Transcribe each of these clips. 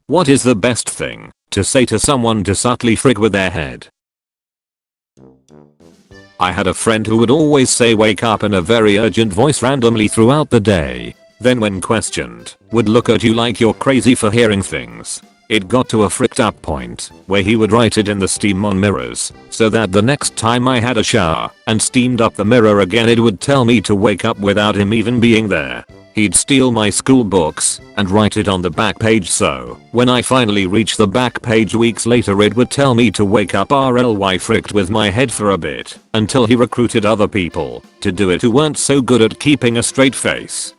What is the best thing to say to someone to subtly frig with their head? I had a friend who would always say wake up in a very urgent voice randomly throughout the day. Then when questioned, would look at you like you're crazy for hearing things. It got to a fricked up point where he would write it in the steam on mirrors so that the next time I had a shower and steamed up the mirror again it would tell me to wake up without him even being there. He'd steal my school books and write it on the back page so when I finally reached the back page weeks later it would tell me to wake up RLY fricked with my head for a bit until he recruited other people to do it who weren't so good at keeping a straight face.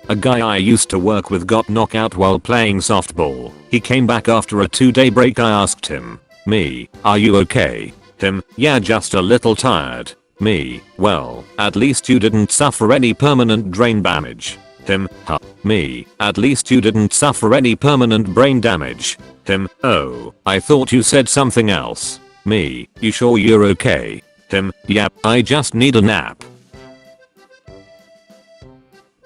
A guy I used to work with got knocked out while playing softball. He came back after a 2-day break. I asked him, me, are you okay? Him, yeah, just a little tired. Me, well, at least you didn't suffer any permanent brain damage. Him, huh. Me, at least you didn't suffer any permanent brain damage. Him, oh, I thought you said something else. Me, you sure you're okay? Him, yep, I just need a nap.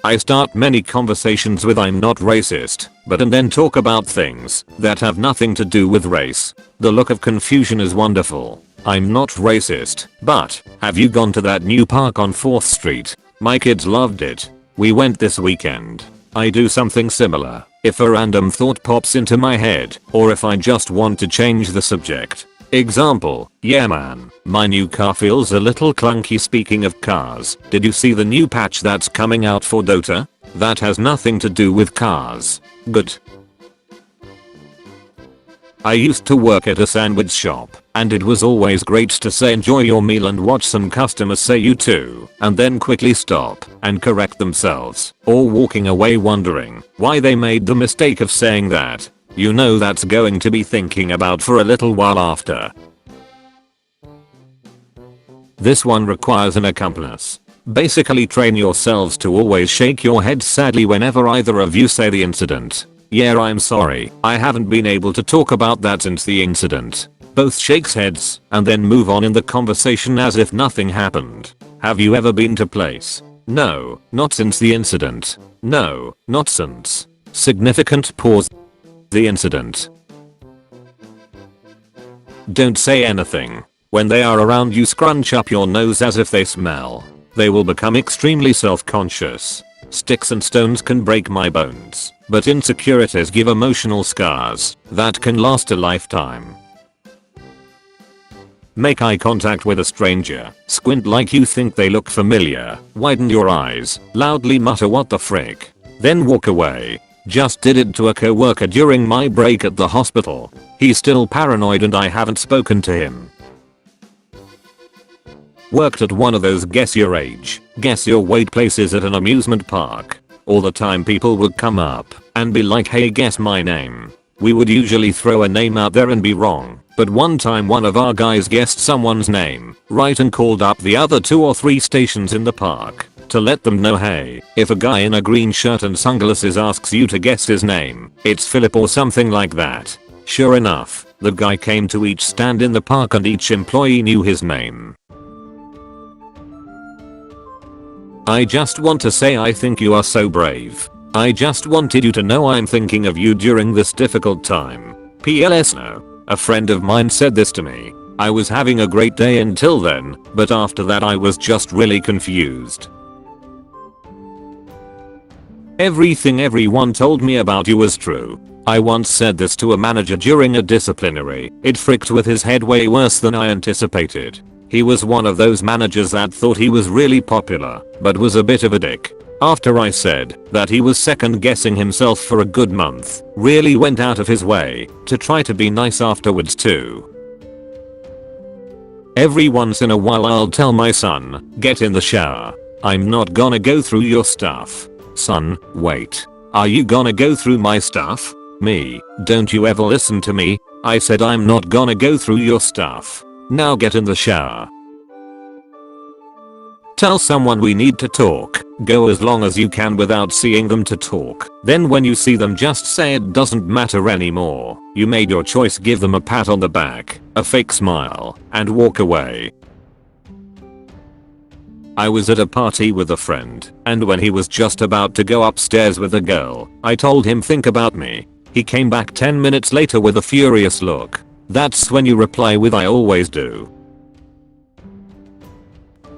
I start many conversations with I'm not racist, but and then talk about things that have nothing to do with race. The look of confusion is wonderful. I'm not racist, but have you gone to that new park on 4th Street? My kids loved it. We went this weekend. I do something similar if a random thought pops into my head or if I just want to change the subject. Example, yeah man, my new car feels a little clunky. Speaking of cars, did you see the new patch that's coming out for Dota? That has nothing to do with cars. Good. I used to work at a sandwich shop, and it was always great to say enjoy your meal and watch some customers say you too, and then quickly stop and correct themselves, or walking away wondering why they made the mistake of saying that. You know that's going to be thinking about for a little while after. This one requires an accomplice. Basically train yourselves to always shake your head sadly whenever either of you say the incident. Yeah, I'm sorry, I haven't been able to talk about that since the incident. Both shakes heads and then move on in the conversation as if nothing happened. Have you ever been to place? No, not since the incident. No, not since. Significant pause. The incident. Don't say anything. When they are around you scrunch up your nose as if they smell. They will become extremely self-conscious. Sticks and stones can break my bones, but insecurities give emotional scars that can last a lifetime. Make eye contact with a stranger. Squint like you think they look familiar. Widen your eyes. Loudly mutter what the frick. Then walk away. Just did it to a coworker during my break at the hospital. He's still paranoid and I haven't spoken to him. Worked at one of those guess your age, guess your weight places at an amusement park. All the time people would come up and be like, hey, guess my name. We would usually throw a name out there and be wrong, but one time one of our guys guessed someone's name right and called up the other 2 or 3 stations in the park to let them know, hey, if a guy in a green shirt and sunglasses asks you to guess his name, it's Philip or something like that. Sure enough, the guy came to each stand in the park and each employee knew his name. I just want to say I think you are so brave. I just wanted you to know I'm thinking of you during this difficult time. PLS no. A friend of mine said this to me. I was having a great day until then, but after that I was just really confused. Everything everyone told me about you was true. I once said this to a manager during a disciplinary. It fricked with his head way worse than I anticipated. He was one of those managers that thought he was really popular, but was a bit of a dick. After I said that he was second guessing himself for a good month, really went out of his way to try to be nice afterwards too. Every once in a while I'll tell my son, get in the shower. I'm not gonna go through your stuff. Son, wait. Are you gonna go through my stuff? Me, don't you ever listen to me? I said I'm not gonna go through your stuff. Now get in the shower. Tell someone we need to talk. Go as long as you can without seeing them to talk. Then when you see them just say it doesn't matter anymore. You made your choice. Give them a pat on the back, a fake smile, and walk away. I was at a party with a friend, and when he was just about to go upstairs with a girl, I told him think about me. He came back 10 minutes later with a furious look. That's when you reply with I always do.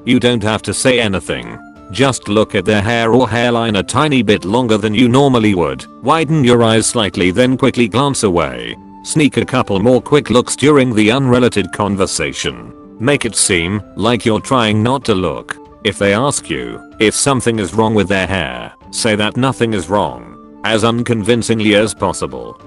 You don't have to say anything. Just look at their hair or hairline a tiny bit longer than you normally would. Widen your eyes slightly, then quickly glance away. Sneak a couple more quick looks during the unrelated conversation. Make it seem like you're trying not to look. If they ask you if something is wrong with their hair, say that nothing is wrong, as unconvincingly as possible.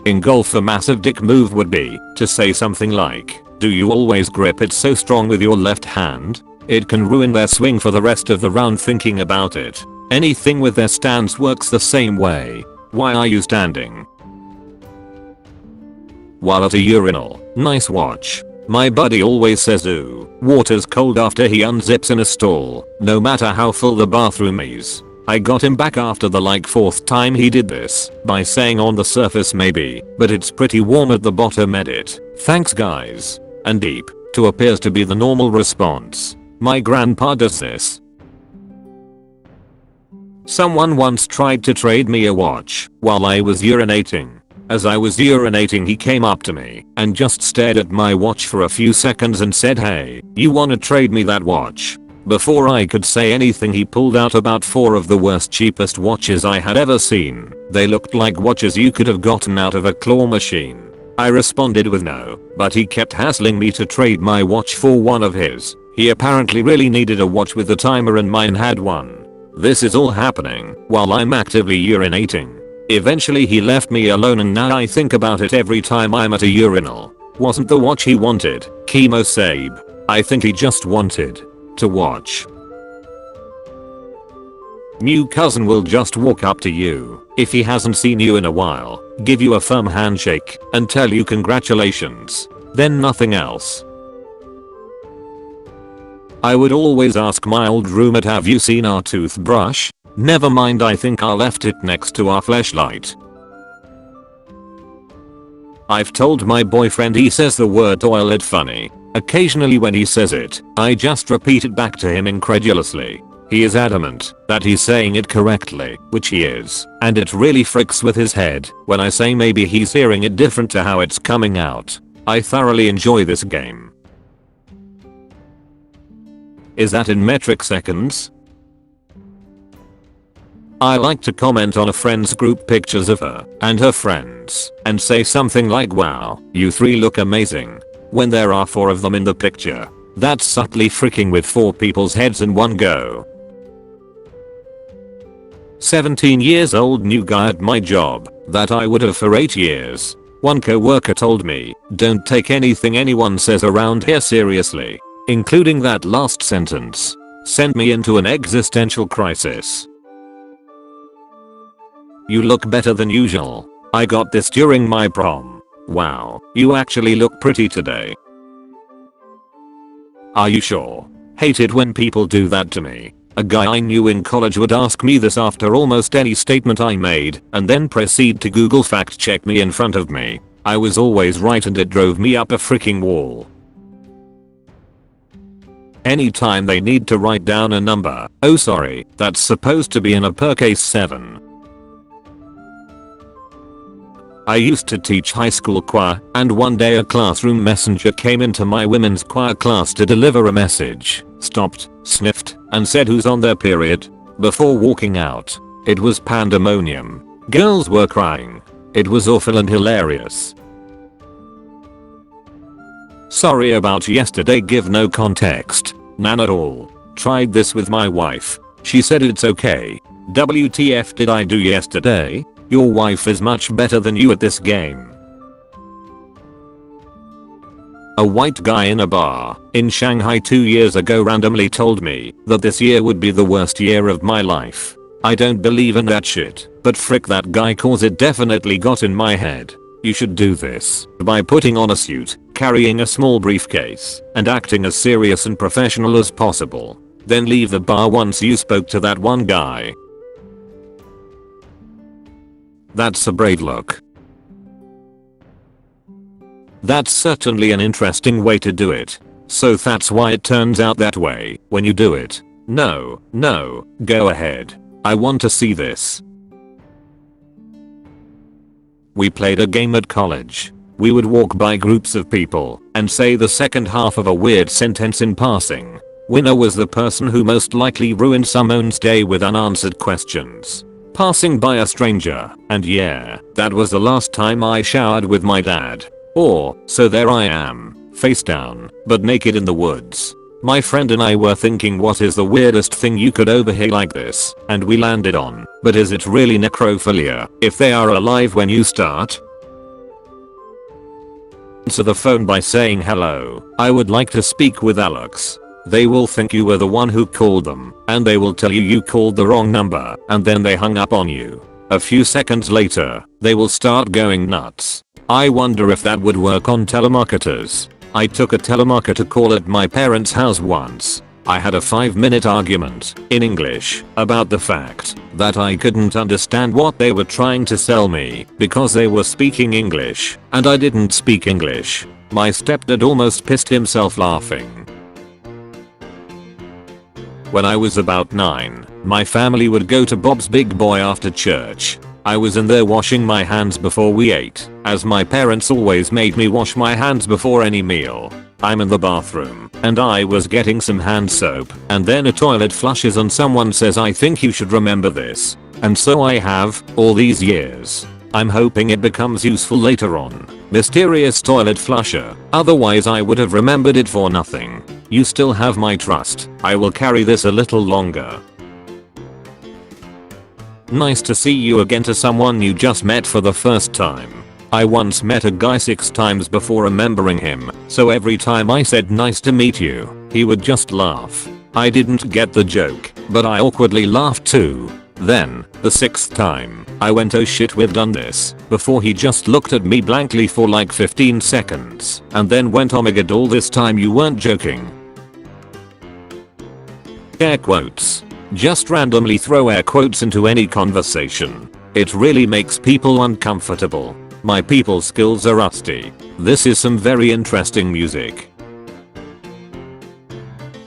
In golf, a massive dick move would be to say something like, do you always grip it so strong with your left hand? It can ruin their swing for the rest of the round thinking about it. Anything with their stance works the same way. Why are you standing? While at a urinal, nice watch. My buddy always says ooh, water's cold after he unzips in a stall, no matter how full the bathroom is. I got him back after the like 4th time he did this by saying on the surface maybe, but it's pretty warm at the bottom edit. Thanks guys. And deep, to appears to be the normal response. My grandpa does this. Someone once tried to trade me a watch while I was urinating. As I was urinating, he came up to me and just stared at my watch for a few seconds and said, hey, you wanna trade me that watch? Before I could say anything, he pulled out about 4 of the worst cheapest watches I had ever seen. They looked like watches you could have gotten out of a claw machine. I responded with no, but he kept hassling me to trade my watch for one of his. He apparently really needed a watch with a timer and mine had one. This is all happening while I'm actively urinating. Eventually he left me alone, and now I think about it every time I'm at a urinal. Wasn't the watch he wanted, Chemo Sabe. I think he just wanted to watch. New cousin will just walk up to you if he hasn't seen you in a while, give you a firm handshake, and tell you congratulations. Then nothing else. I would always ask my old roommate, have you seen our toothbrush? Never mind, I think I left it next to our fleshlight. I've told my boyfriend he says the word toilet funny. Occasionally when he says it, I just repeat it back to him incredulously. He is adamant that he's saying it correctly, which he is, and it really fricks with his head when I say maybe he's hearing it different to how it's coming out. I thoroughly enjoy this game. Is that in metric seconds? I like to comment on a friend's group pictures of her and her friends and say something like, wow, you 3 look amazing, when there are 4 of them in the picture. That's subtly freaking with 4 people's heads in one go. 17 years old new guy at my job that I would have for 8 years. One coworker told me, don't take anything anyone says around here seriously, including that last sentence. Sent me into an existential crisis. You look better than usual. I got this during my prom. Wow, you actually look pretty today. Are you sure? Hated when people do that to me. A guy I knew in college would ask me this after almost any statement I made, and then proceed to Google fact check me in front of me. I was always right, and it drove me up a freaking wall. Anytime they need to write down a number, oh sorry, that's supposed to be an uppercase 7. I used to teach high school choir, and one day a classroom messenger came into my women's choir class to deliver a message, stopped, sniffed, and said who's on their period before walking out. It was pandemonium. Girls were crying. It was awful and hilarious. Sorry about yesterday, give no context. None at all. Tried this with my wife. She said it's okay. WTF did I do yesterday? Your wife is much better than you at this game. A white guy in a bar in Shanghai 2 years ago randomly told me that this year would be the worst year of my life. I don't believe in that shit, but frick that guy, cause it definitely got in my head. You should do this by putting on a suit, carrying a small briefcase, and acting as serious and professional as possible. Then leave the bar once you spoke to that one guy. That's a brave look. That's certainly an interesting way to do it. So that's why it turns out that way when you do it. No, go ahead. I want to see this. We played a game at college. We would walk by groups of people and say the second half of a weird sentence in passing. Winner was the person who most likely ruined someone's day with unanswered questions. Passing by a stranger, and yeah, that was the last time I showered with my dad. Or, so there I am, face down, but naked in the woods. My friend and I were thinking, what is the weirdest thing you could overhear like this, and we landed on, but is it really necrophilia if they are alive when you start? Answer the phone by saying, hello, I would like to speak with Alex. They will think you were the one who called them, and they will tell you you called the wrong number, and then they hung up on you. A few seconds later, they will start going nuts. I wonder if that would work on telemarketers. I took a telemarketer call at my parents' house once. I had a 5-minute argument, in English, about the fact that I couldn't understand what they were trying to sell me because they were speaking English, and I didn't speak English. My stepdad almost pissed himself laughing. When I was about 9, my family would go to Bob's Big Boy after church. I was in there washing my hands before we ate, as my parents always made me wash my hands before any meal. I'm in the bathroom, and I was getting some hand soap, and then a toilet flushes and someone says, I think you should remember this. And so I have, all these years. I'm hoping it becomes useful later on. Mysterious toilet flusher, otherwise I would have remembered it for nothing. You still have my trust. I will carry this a little longer. Nice to see you again to someone you just met for the first time. I once met a guy 6 times before remembering him, so every time I said nice to meet you, he would just laugh. I didn't get the joke, but I awkwardly laughed too. Then, the 6th time, I went, oh shit, we've done this, before he just looked at me blankly for like 15 seconds, and then went, oh my god, all this time you weren't joking. Air quotes. Just randomly throw air quotes into any conversation. It really makes people uncomfortable. My people skills are rusty. This is some very interesting music.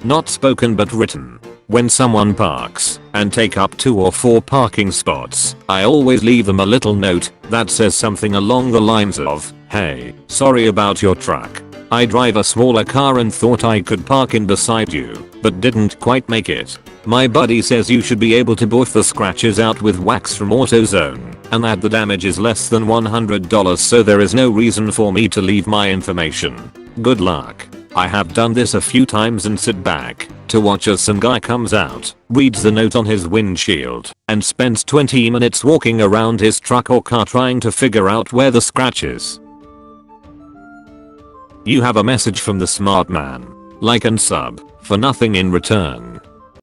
Not spoken but written. When someone parks and take up 2 or 4 parking spots, I always leave them a little note that says something along the lines of, hey, sorry about your truck. I drive a smaller car and thought I could park in beside you, but didn't quite make it. My buddy says you should be able to buff the scratches out with wax from AutoZone, and that the damage is less than $100, so there is no reason for me to leave my information. Good luck. I have done this a few times and sit back to watch as some guy comes out, reads the note on his windshield, and spends 20 minutes walking around his truck or car trying to figure out where the scratch is. You have a message from the smart man. Like and sub, for nothing in return.